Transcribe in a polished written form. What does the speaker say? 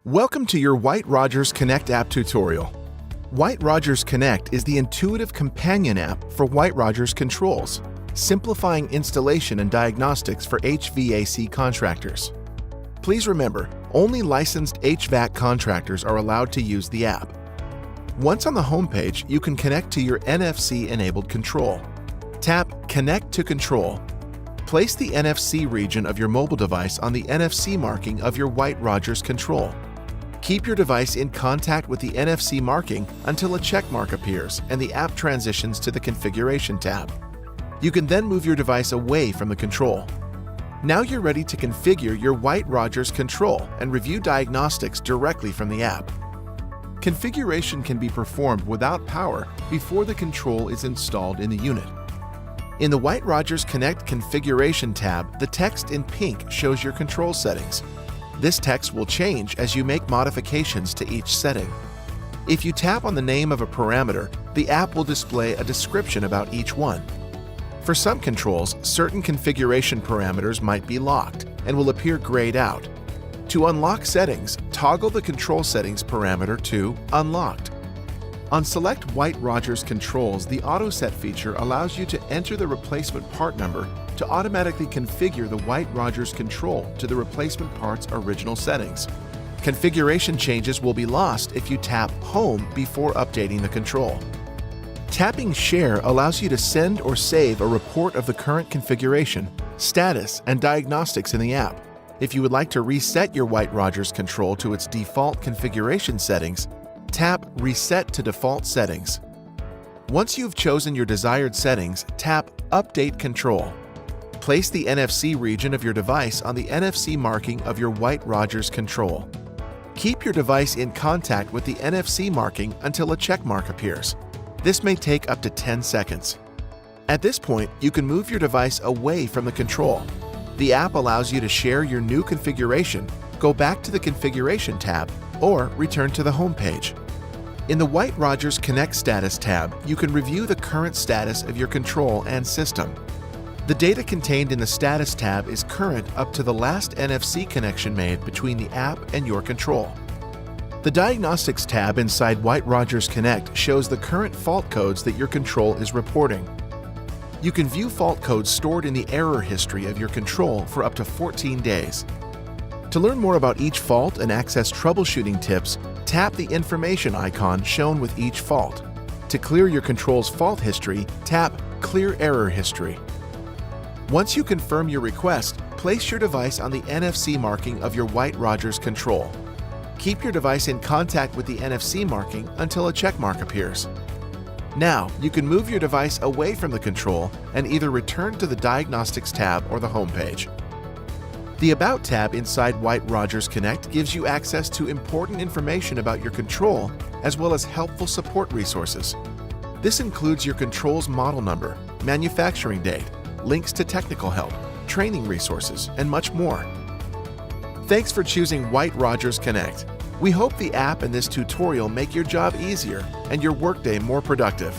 Welcome to your White-Rodgers Connect app tutorial. White-Rodgers Connect is the intuitive companion app for White-Rodgers controls, simplifying installation and diagnostics for HVAC contractors. Please remember, only licensed HVAC contractors are allowed to use the app. Once on the homepage, you can connect to your NFC-enabled control. Tap Connect to Control. Place the NFC region of your mobile device on the NFC marking of your White-Rodgers control. Keep your device in contact with the NFC marking until a check mark appears and the app transitions to the Configuration tab. You can then move your device away from the control. Now you're ready to configure your White-Rodgers control and review diagnostics directly from the app. Configuration can be performed without power before the control is installed in the unit. In the White-Rodgers Connect Configuration tab, the text in pink shows your control settings. This text will change as you make modifications to each setting. If you tap on the name of a parameter, the app will display a description about each one. For some controls, certain configuration parameters might be locked and will appear grayed out. To unlock settings, toggle the Control Settings parameter to Unlocked. On select White-Rodgers controls, the Auto Set feature allows you to enter the replacement part number to automatically configure the White-Rodgers control to the replacement part's original settings. Configuration changes will be lost if you tap Home before updating the control. Tapping Share allows you to send or save a report of the current configuration, status, and diagnostics in the app. If you would like to reset your White-Rodgers control to its default configuration settings, tap Reset to Default Settings. Once you've chosen your desired settings, tap Update Control. Place the NFC region of your device on the NFC marking of your White-Rodgers control. Keep your device in contact with the NFC marking until a check mark appears. This may take up to 10 seconds. At this point, you can move your device away from the control. The app allows you to share your new configuration, go back to the Configuration tab, or return to the home page. In the White-Rodgers Connect Status tab, you can review the current status of your control and system. The data contained in the Status tab is current up to the last NFC connection made between the app and your control. The Diagnostics tab inside White-Rodgers Connect shows the current fault codes that your control is reporting. You can view fault codes stored in the error history of your control for up to 14 days. To learn more about each fault and access troubleshooting tips, tap the information icon shown with each fault. To clear your control's fault history, tap Clear Error History. Once you confirm your request, place your device on the NFC marking of your White-Rodgers control. Keep your device in contact with the NFC marking until a check mark appears. Now, you can move your device away from the control and either return to the Diagnostics tab or the home page. The About tab inside White-Rodgers Connect gives you access to important information about your control as well as helpful support resources. This includes your control's model number, manufacturing date, links to technical help, training resources, and much more. Thanks for choosing White-Rodgers Connect. We hope the app and this tutorial make your job easier and your workday more productive.